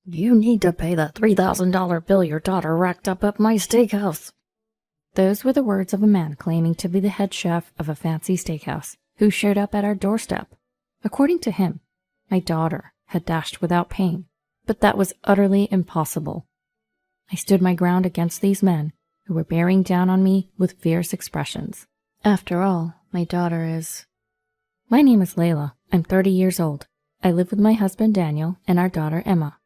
You need to pay the $3,000 bill your daughter racked up at my steakhouse. Those were the words of a man claiming to be the head chef of a fancy steakhouse who showed up at our doorstep. According to him, my daughter had dashed without paying, but that was utterly impossible. I stood my ground against these men who were bearing down on me with fierce expressions. After all, my daughter is... My name is Layla. I'm 30 years old. I live with my husband Daniel and our daughter Emma.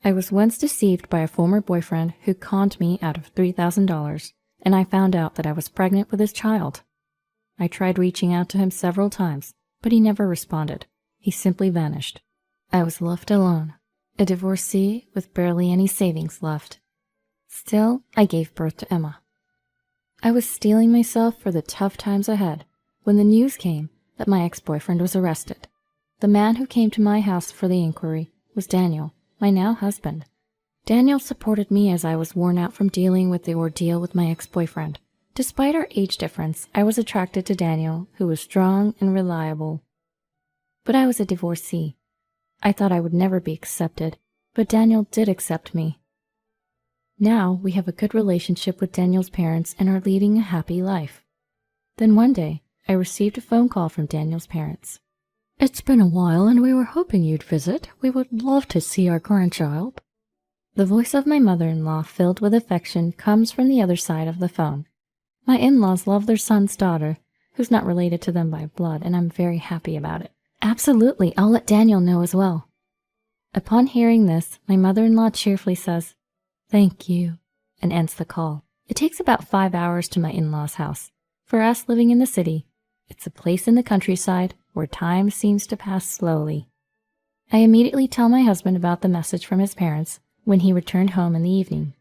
I was once deceived by a former boyfriend who conned me out of $3,000, and I found out that I was pregnant with his child. I tried reaching out to him several times, but he never responded. He simply vanished. I was left alone, a divorcee with barely any savings left. Still, I gave birth to Emma. I was steeling myself for the tough times ahead when the news came that my ex-boyfriend was arrested. The man who came to my house for the inquiry was Daniel, my now husband. Daniel supported me as I was worn out from dealing with the ordeal with my ex-boyfriend. Despite our age difference, I was attracted to Daniel, who was strong and reliable. But I was a divorcee. I thought I would never be accepted, but Daniel did accept me. Now we have a good relationship with Daniel's parents and are leading a happy life. Then one day, I received a phone call from Daniel's parents. "It's been a while and we were hoping you'd visit. We would love to see our grandchild." The voice of my mother-in-law, filled with affection, comes from the other side of the phone. My in-laws love their son's daughter, who's not related to them by blood, and I'm very happy about it. Absolutely, I'll let Daniel know as well. Upon hearing this, my mother-in-law cheerfully says, "Thank you," and ends the call. It takes about 5 hours to my in-laws' house. For us living in the city, it's a place in the countryside where time seems to pass slowly. I immediately tell my husband about the message from his parents when he returned home in the evening.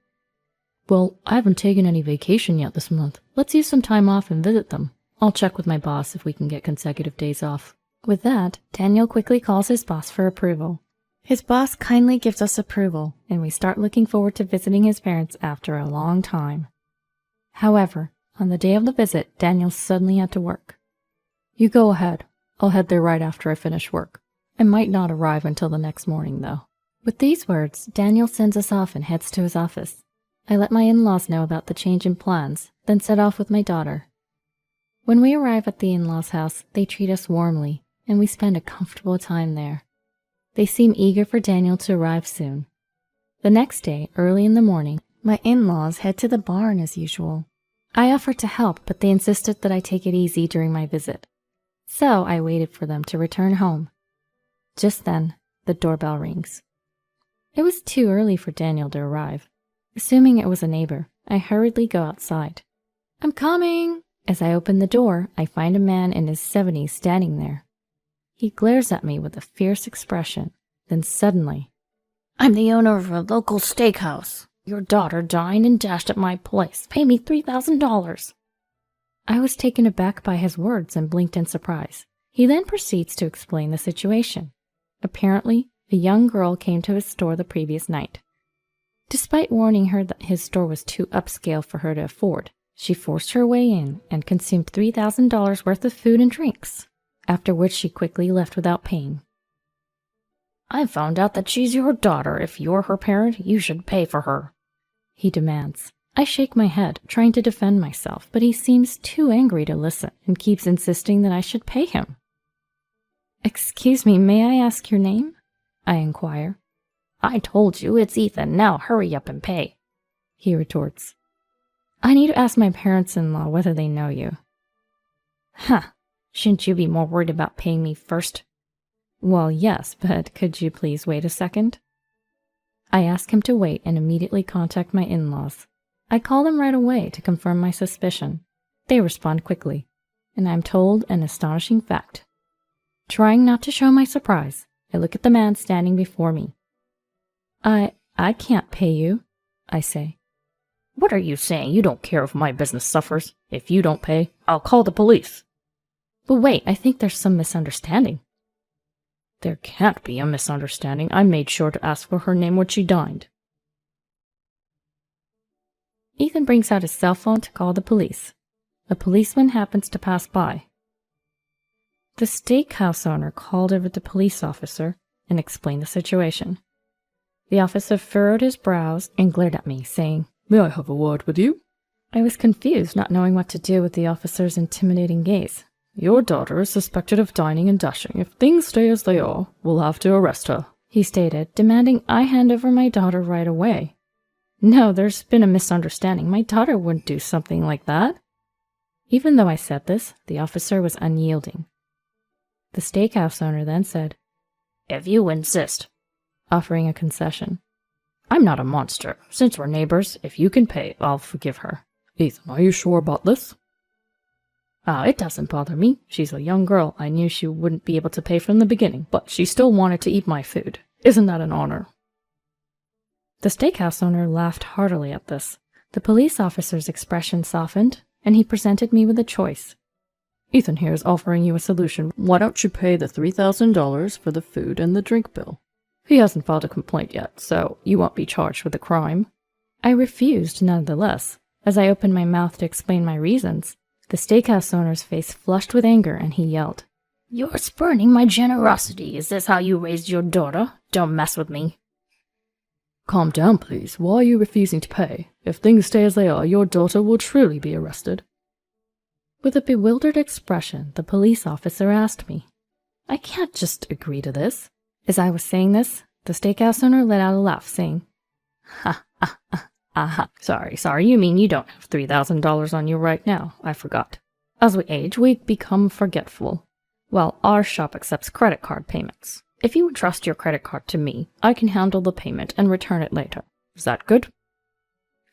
"Well, I haven't taken any vacation yet this month. Let's use some time off and visit them. I'll check with my boss if we can get consecutive days off." With that, Daniel quickly calls his boss for approval. His boss kindly gives us approval, and we start looking forward to visiting his parents after a long time. However, on the day of the visit, Daniel suddenly had to work. "You go ahead. I'll head there right after I finish work. I might not arrive until the next morning, though." With these words, Daniel sends us off and heads to his office. I let my in-laws know about the change in plans, then set off with my daughter. When we arrive at the in-laws' house, they treat us warmly, and we spend a comfortable time there. They seem eager for Daniel to arrive soon. The next day, early in the morning, my in-laws head to the barn as usual. I offered to help, but they insisted that I take it easy during my visit. So I waited for them to return home. Just then, the doorbell rings. It was too early for Daniel to arrive. Assuming it was a neighbor, I hurriedly go outside. "I'm coming!" As I open the door, I find a man in his 70s standing there. He glares at me with a fierce expression, then suddenly, "I'm the owner of a local steakhouse. Your daughter dined and dashed at my place. Pay me $3,000. I was taken aback by his words and blinked in surprise. He then proceeds to explain the situation. Apparently, a young girl came to his store the previous night. Despite warning her that his store was too upscale for her to afford, she forced her way in and consumed $3,000 worth of food and drinks, after which she quickly left without paying. "I found out that she's your daughter. If you're her parent, you should pay for her," he demands. I shake my head, trying to defend myself, but he seems too angry to listen and keeps insisting that I should pay him. "Excuse me, may I ask your name?" I inquire. "I told you, it's Ethan. Now hurry up and pay," he retorts. "I need to ask my parents-in-law whether they know you." "Huh. Shouldn't you be more worried about paying me first?" "Well, yes, but could you please wait a second?" I ask him to wait and immediately contact my in-laws. I call them right away to confirm my suspicion. They respond quickly, and I'm told an astonishing fact. Trying not to show my surprise, I look at the man standing before me. I can't pay you," I say. "What are you saying? You don't care if my business suffers. If you don't pay, I'll call the police." "But wait, I think there's some misunderstanding." "There can't be a misunderstanding. I made sure to ask for her name when she dined." Ethan brings out his cell phone to call the police. A policeman happens to pass by. The steakhouse owner called over the police officer and explained the situation. The officer furrowed his brows and glared at me, saying, "May I have a word with you?" I was confused, not knowing what to do with the officer's intimidating gaze. "Your daughter is suspected of dining and dashing. If things stay as they are, we'll have to arrest her," he stated, demanding I hand over my daughter right away. No, there's been a misunderstanding. My daughter wouldn't do something like that. Even though I said this, the officer was unyielding. The steakhouse owner then said, "If you insist," offering a concession. "I'm not a monster. Since we're neighbors, if you can pay, I'll forgive her." "Ethan, are you sure about this?" It doesn't bother me. She's a young girl. I knew she wouldn't be able to pay from the beginning, but she still wanted to eat my food. Isn't that an honor?" The steakhouse owner laughed heartily at this. The police officer's expression softened, and he presented me with a choice. "Ethan here is offering you a solution. Why don't you pay the $3,000 for the food and the drink bill? He hasn't filed a complaint yet, so you won't be charged with a crime." I refused nonetheless. As I opened my mouth to explain my reasons, the steakhouse owner's face flushed with anger, and he yelled, "You're spurning my generosity. Is this how you raised your daughter? Don't mess with me." "Calm down, please. Why are you refusing to pay? If things stay as they are, your daughter will truly be arrested." With a bewildered expression, the police officer asked me, "I can't just agree to this." As I was saying this, the steakhouse owner let out a laugh, saying, "Ha, ha, ha, aha. Sorry, you mean you don't have $3,000 on you right now. I forgot. As we age, we become forgetful. Well, our shop accepts credit card payments. If you would trust your credit card to me, I can handle the payment and return it later. Is that good?"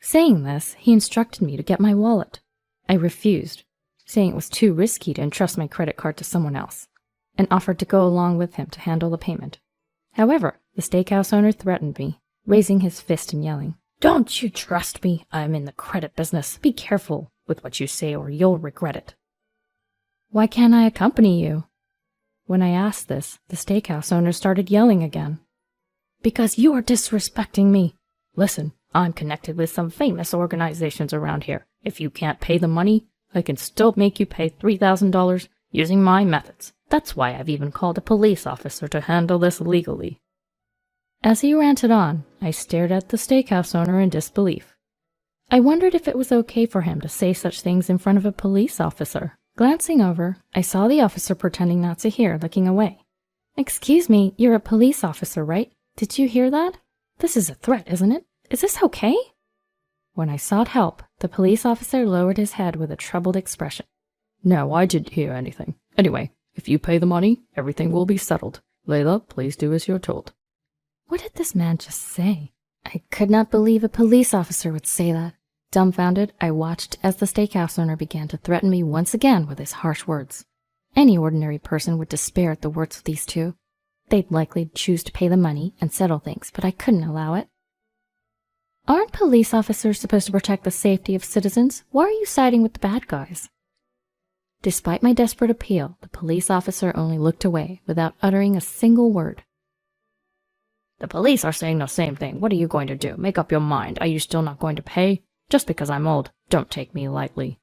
Saying this, he instructed me to get my wallet. I refused, saying it was too risky to entrust my credit card to someone else, and offered to go along with him to handle the payment. However, the steakhouse owner threatened me, raising his fist and yelling, "Don't you trust me? I'm in the credit business. Be careful with what you say or you'll regret it." "Why can't I accompany you?" When I asked this, the steakhouse owner started yelling again. "Because you are disrespecting me. Listen, I'm connected with some famous organizations around here. If you can't pay the money, I can still make you pay $3,000 using my methods. That's why I've even called a police officer to handle this legally." As he ranted on, I stared at the steakhouse owner in disbelief. I wondered if it was okay for him to say such things in front of a police officer. Glancing over, I saw the officer pretending not to hear, looking away. "Excuse me, you're a police officer, right? Did you hear that? This is a threat, isn't it? Is this okay?" When I sought help, the police officer lowered his head with a troubled expression. "No, I didn't hear anything. Anyway, if you pay the money, everything will be settled. Layla, please do as you're told." What did this man just say? I could not believe a police officer would say that. Dumbfounded, I watched as the steakhouse owner began to threaten me once again with his harsh words. Any ordinary person would despair at the words of these two. They'd likely choose to pay the money and settle things, but I couldn't allow it. "Aren't police officers supposed to protect the safety of citizens? Why are you siding with the bad guys?" Despite my desperate appeal, the police officer only looked away without uttering a single word. "The police are saying the same thing. What are you going to do? Make up your mind. Are you still not going to pay? Just because I'm old, don't take me lightly."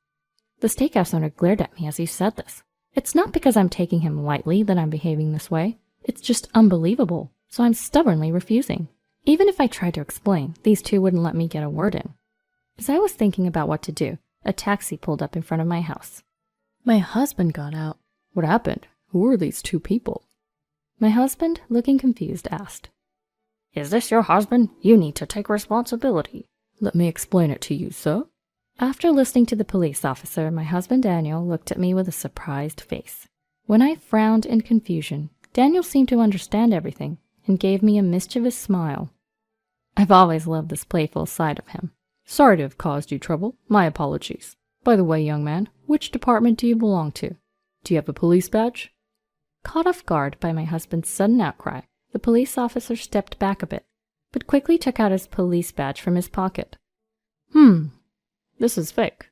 The steakhouse owner glared at me as he said this. It's not because I'm taking him lightly that I'm behaving this way. It's just unbelievable, so I'm stubbornly refusing. Even if I tried to explain, these two wouldn't let me get a word in. As I was thinking about what to do, a taxi pulled up in front of my house. My husband got out. "What happened? Who are these two people?" My husband, looking confused, asked. "Is this your husband? You need to take responsibility." "Let me explain it to you, sir." After listening to the police officer, my husband Daniel looked at me with a surprised face. When I frowned in confusion, Daniel seemed to understand everything and gave me a mischievous smile. I've always loved this playful side of him. "Sorry to have caused you trouble. My apologies. By the way, young man, which department do you belong to? Do you have a police badge?" Caught off guard by my husband's sudden outcry, the police officer stepped back a bit, but quickly took out his police badge from his pocket. This is fake."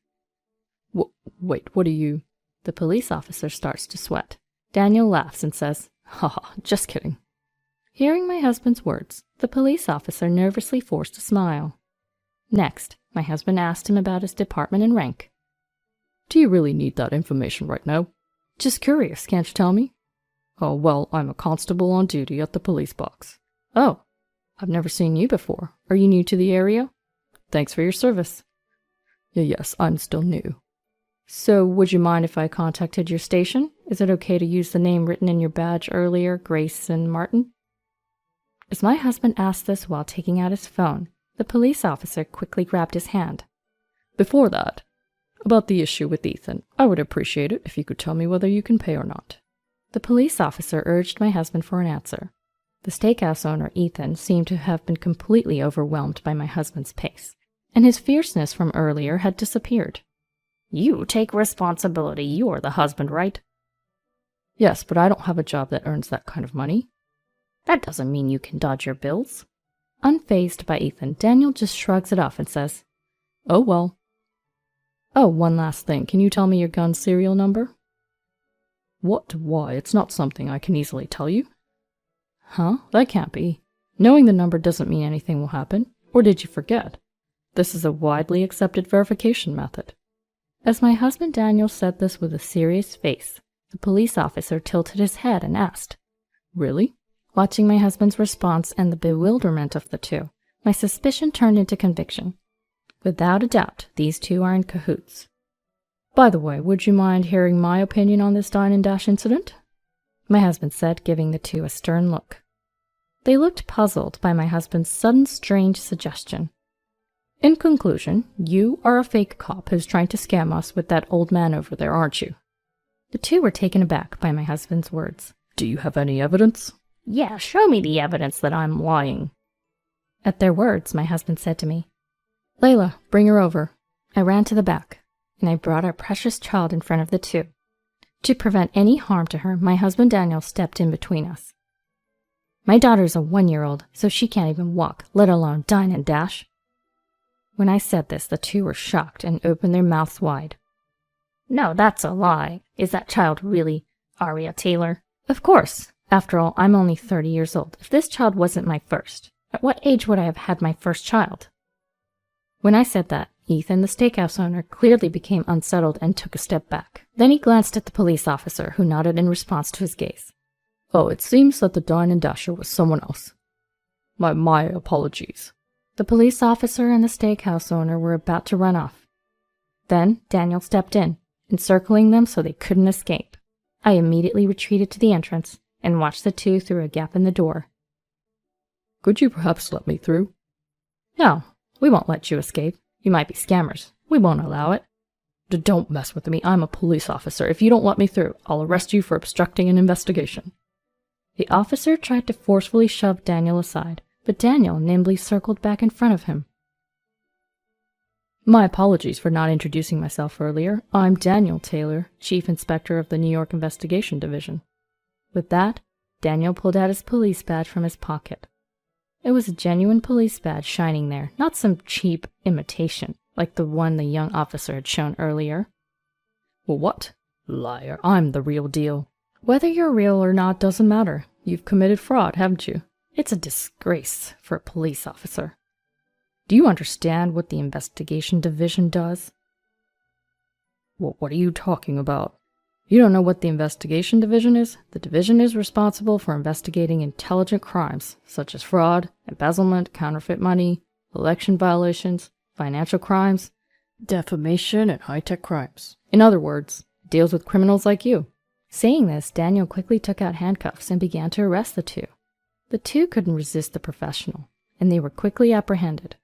Wait, what are you—" The police officer starts to sweat. Daniel laughs and says, "Haha, just kidding." Hearing my husband's words, the police officer nervously forced a smile. Next, my husband asked him about his department and rank. "Do you really need that information right now?" "Just curious, can't you tell me?" "Oh, well, I'm a constable on duty at the police box." "Oh, I've never seen you before. Are you new to the area? Thanks for your service. Yes, I'm still new. So, would you mind if I contacted your station? Is it okay to use the name written in your badge earlier, Grayson Martin? As my husband asked this while taking out his phone, the police officer quickly grabbed his hand. Before that, about the issue with Ethan, I would appreciate it if you could tell me whether you can pay or not. The police officer urged my husband for an answer. The steakhouse owner, Ethan, seemed to have been completely overwhelmed by my husband's pace, and his fierceness from earlier had disappeared. You take responsibility. You're the husband, right? Yes, but I don't have a job that earns that kind of money. That doesn't mean you can dodge your bills. Unfazed by Ethan, Daniel just shrugs it off and says, "Oh well." Oh, one last thing. Can you tell me your gun's serial number? What? Why? It's not something I can easily tell you. Huh? That can't be. Knowing the number doesn't mean anything will happen. Or did you forget? This is a widely accepted verification method. As my husband Daniel said this with a serious face, the police officer tilted his head and asked, "Really?" Watching my husband's response and the bewilderment of the two, my suspicion turned into conviction. Without a doubt, these two are in cahoots. By the way, would you mind hearing my opinion on this Dine and Dash incident? My husband said, giving the two a stern look. They looked puzzled by my husband's sudden strange suggestion. In conclusion, you are a fake cop who's trying to scam us with that old man over there, aren't you? The two were taken aback by my husband's words. Do you have any evidence? Yeah, show me the evidence that I'm lying. At their words, my husband said to me, "Layla, bring her over." I ran to the back, and I brought our precious child in front of the two. To prevent any harm to her, my husband Daniel stepped in between us. My daughter's a 1-year-old, so she can't even walk, let alone dine and dash. When I said this, the two were shocked and opened their mouths wide. No, that's a lie. Is that child really Aria Taylor? Of course. After all, I'm only 30 years old. If this child wasn't my first, at what age would I have had my first child? When I said that, Ethan, the steakhouse owner, clearly became unsettled and took a step back. Then he glanced at the police officer, who nodded in response to his gaze. Oh, it seems that the Dine and Dasher was someone else. My apologies. The police officer and the steakhouse owner were about to run off. Then Daniel stepped in, encircling them so they couldn't escape. I immediately retreated to the entrance and watched the two through a gap in the door. Could you perhaps let me through? No, we won't let you escape. You might be scammers. We won't allow it. Don't mess with me. I'm a police officer. If you don't let me through, I'll arrest you for obstructing an investigation. The officer tried to forcefully shove Daniel aside, but Daniel nimbly circled back in front of him. My apologies for not introducing myself earlier. I'm Daniel Taylor, Chief Inspector of the New York Investigation Division. With that, Daniel pulled out his police badge from his pocket. It was a genuine police badge shining there, not some cheap imitation like the one the young officer had shown earlier. Well, what? Liar, I'm the real deal. Whether you're real or not doesn't matter. You've committed fraud, haven't you? It's a disgrace for a police officer. Do you understand what the Investigation Division does? Well, what are you talking about? You don't know what the Investigation Division is? The division is responsible for investigating intelligent crimes, such as fraud, embezzlement, counterfeit money, election violations, financial crimes, defamation, and high-tech crimes. In other words, it deals with criminals like you. Saying this, Daniel quickly took out handcuffs and began to arrest the two. The two couldn't resist the professional, and they were quickly apprehended.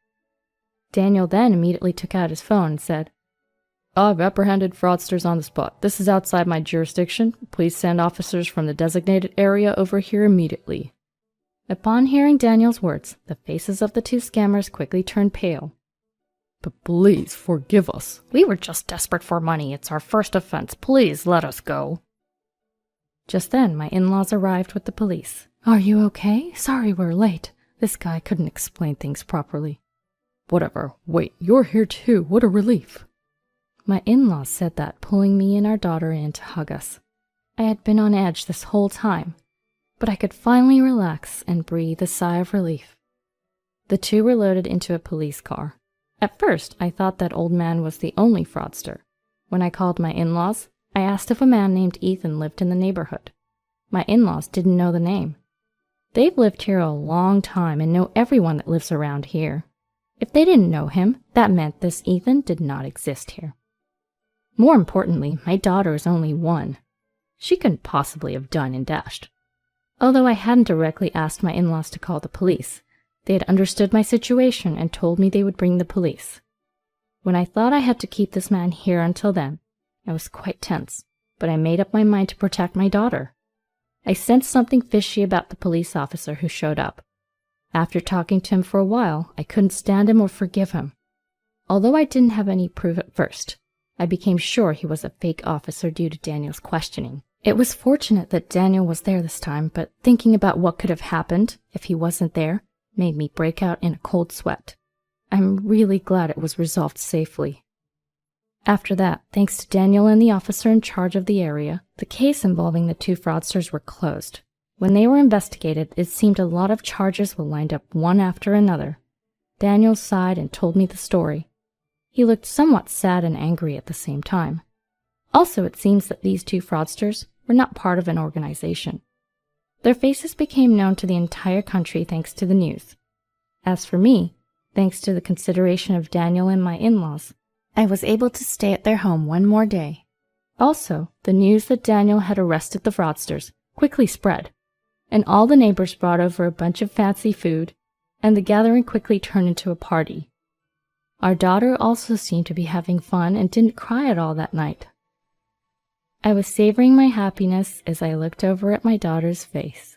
Daniel then immediately took out his phone and said, I've apprehended fraudsters on the spot. This is outside my jurisdiction. Please send officers from the designated area over here immediately. Upon hearing Daniel's words, the faces of the two scammers quickly turned pale. But please, forgive us. We were just desperate for money. It's our first offense. Please let us go. Just then, my in-laws arrived with the police. Are you okay? Sorry we're late. This guy couldn't explain things properly. Whatever. Wait, you're here too. What a relief. My in-laws said that, pulling me and our daughter in to hug us. I had been on edge this whole time, but I could finally relax and breathe a sigh of relief. The two were loaded into a police car. At first, I thought that old man was the only fraudster. When I called my in-laws, I asked if a man named Ethan lived in the neighborhood. My in-laws didn't know the name. They've lived here a long time and know everyone that lives around here. If they didn't know him, that meant this Ethan did not exist here. More importantly, my daughter is only 1. She couldn't possibly have done and dashed. Although I hadn't directly asked my in-laws to call the police, they had understood my situation and told me they would bring the police. When I thought I had to keep this man here until then, I was quite tense, but I made up my mind to protect my daughter. I sensed something fishy about the police officer who showed up. After talking to him for a while, I couldn't stand him or forgive him. Although I didn't have any proof at first, I became sure he was a fake officer due to Daniel's questioning. It was fortunate that Daniel was there this time, but thinking about what could have happened if he wasn't there made me break out in a cold sweat. I'm really glad it was resolved safely. After that, thanks to Daniel and the officer in charge of the area, the case involving the 2 fraudsters were closed. When they were investigated, it seemed a lot of charges were lined up one after another. Daniel sighed and told me the story. He looked somewhat sad and angry at the same time. Also, it seems that these 2 fraudsters were not part of an organization. Their faces became known to the entire country thanks to the news. As for me, thanks to the consideration of Daniel and my in-laws, I was able to stay at their home one more day. Also, the news that Daniel had arrested the fraudsters quickly spread, and all the neighbors brought over a bunch of fancy food, and the gathering quickly turned into a party. Our daughter also seemed to be having fun and didn't cry at all that night. I was savoring my happiness as I looked over at my daughter's face.